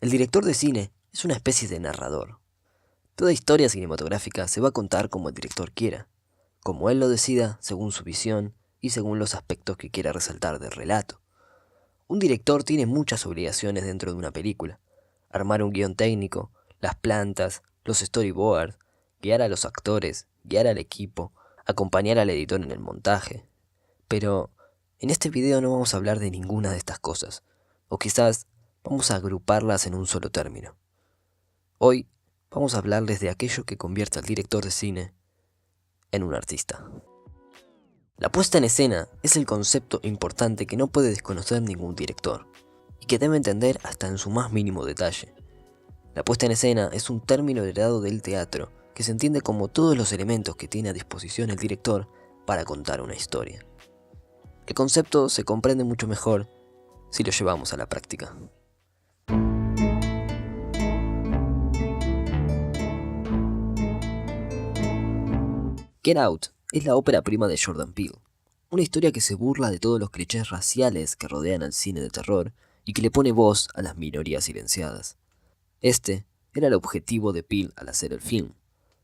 El director de cine es una especie de narrador. Toda historia cinematográfica se va a contar como el director quiera, como él lo decida según su visión y según los aspectos que quiera resaltar del relato. Un director tiene muchas obligaciones dentro de una película. Armar un guión técnico, las plantas, los storyboards, guiar a los actores, guiar al equipo, acompañar al editor en el montaje. Pero en este video no vamos a hablar de ninguna de estas cosas, o quizás vamos a agruparlas en un solo término. Hoy vamos a hablarles de aquello que convierte al director de cine en un artista. La puesta en escena es el concepto importante que no puede desconocer ningún director, y que debe entender hasta en su más mínimo detalle. La puesta en escena es un término heredado del teatro, que se entiende como todos los elementos que tiene a disposición el director para contar una historia. El concepto se comprende mucho mejor si lo llevamos a la práctica. Get Out es la ópera prima de Jordan Peele, una historia que se burla de todos los clichés raciales que rodean al cine de terror y que le pone voz a las minorías silenciadas. Este era el objetivo de Peele al hacer el film,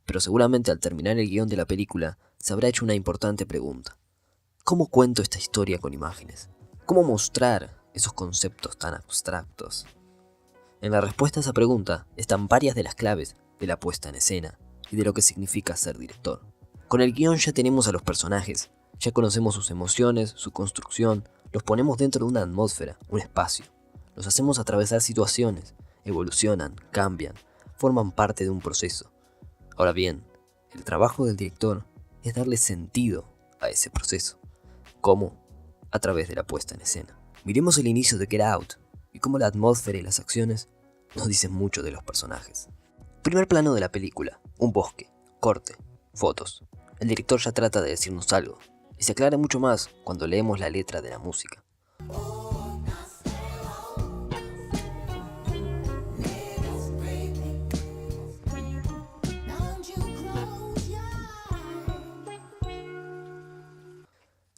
pero seguramente al terminar el guión de la película se habrá hecho una importante pregunta. ¿Cómo cuento esta historia con imágenes? ¿Cómo mostrar esos conceptos tan abstractos? En la respuesta a esa pregunta están varias de las claves de la puesta en escena y de lo que significa ser director. Con el guión ya tenemos a los personajes, ya conocemos sus emociones, su construcción, los ponemos dentro de una atmósfera, un espacio. Los hacemos atravesar situaciones, evolucionan, cambian, forman parte de un proceso. Ahora bien, el trabajo del director es darle sentido a ese proceso. ¿Cómo? A través de la puesta en escena. Miremos el inicio de Get Out y cómo la atmósfera y las acciones nos dicen mucho de los personajes. Primer plano de la película, un bosque, corte, fotos. El director ya trata de decirnos algo, y se aclara mucho más cuando leemos la letra de la música.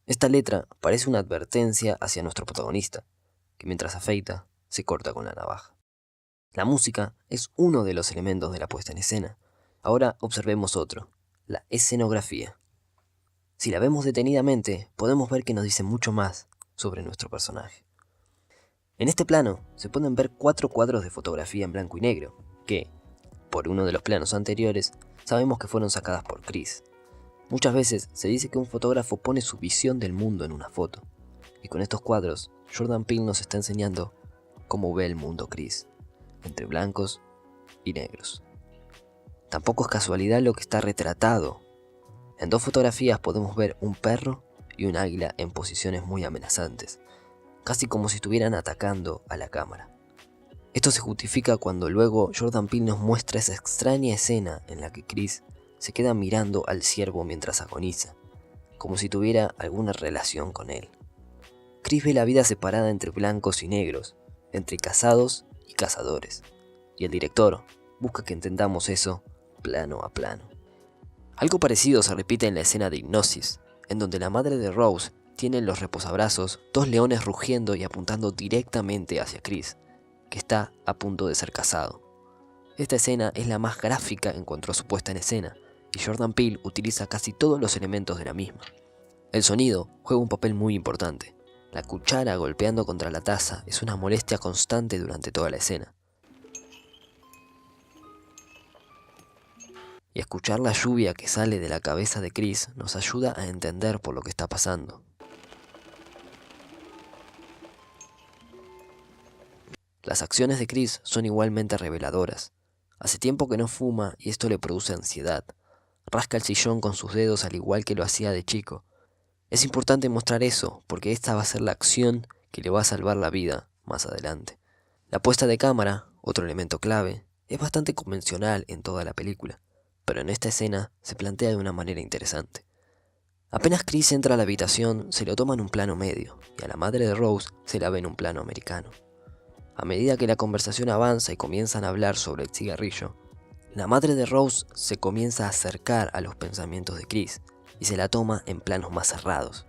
Esta letra parece una advertencia hacia nuestro protagonista, que mientras afeita, se corta con la navaja. La música es uno de los elementos de la puesta en escena. Ahora observemos otro, la escenografía. Si la vemos detenidamente, podemos ver que nos dice mucho más sobre nuestro personaje. En este plano se pueden ver 4 cuadros de fotografía en blanco y negro, que, por uno de los planos anteriores, sabemos que fueron sacadas por Chris. Muchas veces se dice que un fotógrafo pone su visión del mundo en una foto, y con estos cuadros, Jordan Peele nos está enseñando cómo ve el mundo Chris, entre blancos y negros. Tampoco es casualidad lo que está retratado. En 2 fotografías podemos ver un perro y un águila en posiciones muy amenazantes, casi como si estuvieran atacando a la cámara. Esto se justifica cuando luego Jordan Peele nos muestra esa extraña escena en la que Chris se queda mirando al ciervo mientras agoniza, como si tuviera alguna relación con él. Chris ve la vida separada entre blancos y negros, entre cazados y cazadores, y el director busca que entendamos eso plano a plano. Algo parecido se repite en la escena de Hipnosis, en donde la madre de Rose tiene en los reposabrazos 2 leones rugiendo y apuntando directamente hacia Chris, que está a punto de ser cazado. Esta escena es la más gráfica en cuanto a su puesta en escena, y Jordan Peele utiliza casi todos los elementos de la misma. El sonido juega un papel muy importante. La cuchara golpeando contra la taza es una molestia constante durante toda la escena. Y escuchar la lluvia que sale de la cabeza de Chris nos ayuda a entender por lo que está pasando. Las acciones de Chris son igualmente reveladoras. Hace tiempo que no fuma y esto le produce ansiedad. Rasca el sillón con sus dedos al igual que lo hacía de chico. Es importante mostrar eso porque esta va a ser la acción que le va a salvar la vida más adelante. La puesta de cámara, otro elemento clave, es bastante convencional en toda la película, pero en esta escena se plantea de una manera interesante. Apenas Chris entra a la habitación, se lo toma en un plano medio, y a la madre de Rose se la ve en un plano americano. A medida que la conversación avanza y comienzan a hablar sobre el cigarrillo, la madre de Rose se comienza a acercar a los pensamientos de Chris y se la toma en planos más cerrados,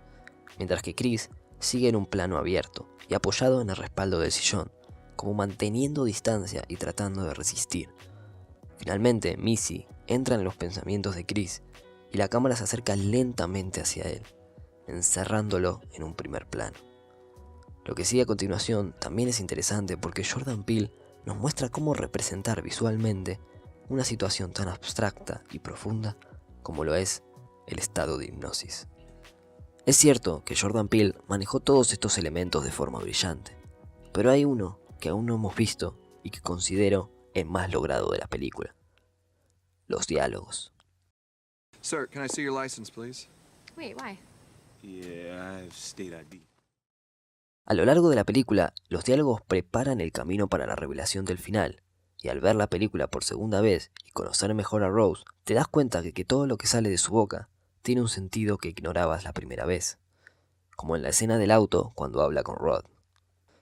mientras que Chris sigue en un plano abierto y apoyado en el respaldo del sillón, como manteniendo distancia y tratando de resistir. Finalmente, Missy entra en los pensamientos de Chris y la cámara se acerca lentamente hacia él, encerrándolo en un primer plano. Lo que sigue a continuación también es interesante porque Jordan Peele nos muestra cómo representar visualmente una situación tan abstracta y profunda como lo es el estado de hipnosis. Es cierto que Jordan Peele manejó todos estos elementos de forma brillante, pero hay uno que aún no hemos visto y que considero el más logrado de la película: los diálogos. Sir, can I see your license, please? Wait, why? Yeah, I have state ID. A lo largo de la película, los diálogos preparan el camino para la revelación del final, y al ver la película por segunda vez y conocer mejor a Rose, te das cuenta de que todo lo que sale de su boca tiene un sentido que ignorabas la primera vez, como en la escena del auto cuando habla con Rod.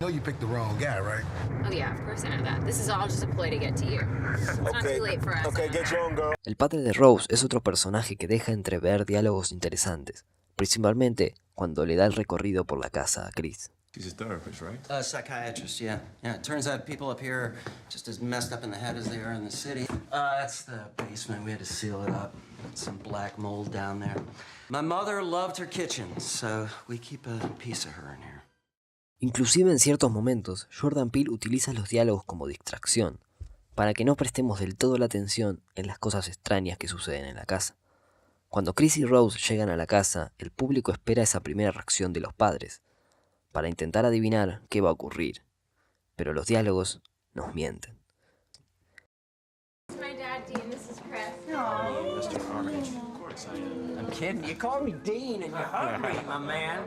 know you picked the wrong guy, right? Oh yeah, of course I know that. This is all just a ploy to get to you. It's not too late for us. Okay, get your own girl. El padre de Rose es otro personaje que deja entrever diálogos interesantes, principalmente cuando le da el recorrido por la casa a Chris. She's a therapist, right? A psychiatrist, yeah. Yeah, it turns out people up here are just as messed up in the head as they are in the city. That's the basement. We had to seal it up. Some black mold down there. My mother loved her kitchen, so we keep a piece of her in here. Inclusive en ciertos momentos, Jordan Peele utiliza los diálogos como distracción, para que no prestemos del todo la atención en las cosas extrañas que suceden en la casa. Cuando Chris y Rose llegan a la casa, el público espera esa primera reacción de los padres, para intentar adivinar qué va a ocurrir, pero los diálogos nos mienten. My dad, Dean. This is Chris. Mr. Carnage. Of course I am. I'm kidding. You called me Dean and you hugged me, my man.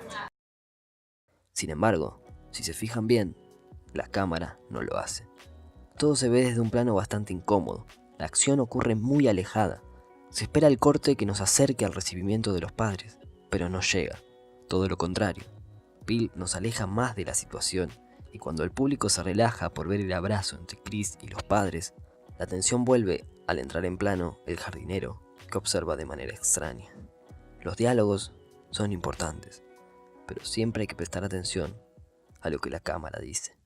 Sin embargo, si se fijan bien, la cámara no lo hace. Todo se ve desde un plano bastante incómodo, la acción ocurre muy alejada, se espera el corte que nos acerque al recibimiento de los padres, pero no llega, todo lo contrario. Peele nos aleja más de la situación, y cuando el público se relaja por ver el abrazo entre Chris y los padres, la tensión vuelve al entrar en plano el jardinero, que observa de manera extraña. Los diálogos son importantes, pero siempre hay que prestar atención a lo que la cámara dice.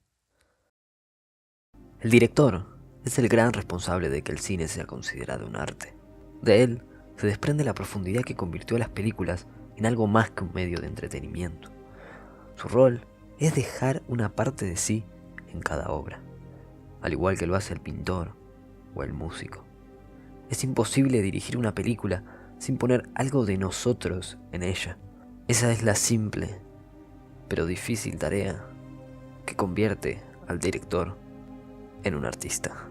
El director es el gran responsable de que el cine sea considerado un arte. De él se desprende la profundidad que convirtió a las películas en algo más que un medio de entretenimiento. Su rol es dejar una parte de sí en cada obra, al igual que lo hace el pintor o el músico. Es imposible dirigir una película sin poner algo de nosotros en ella. Esa es la simple, pero difícil tarea que convierte al director en un artista.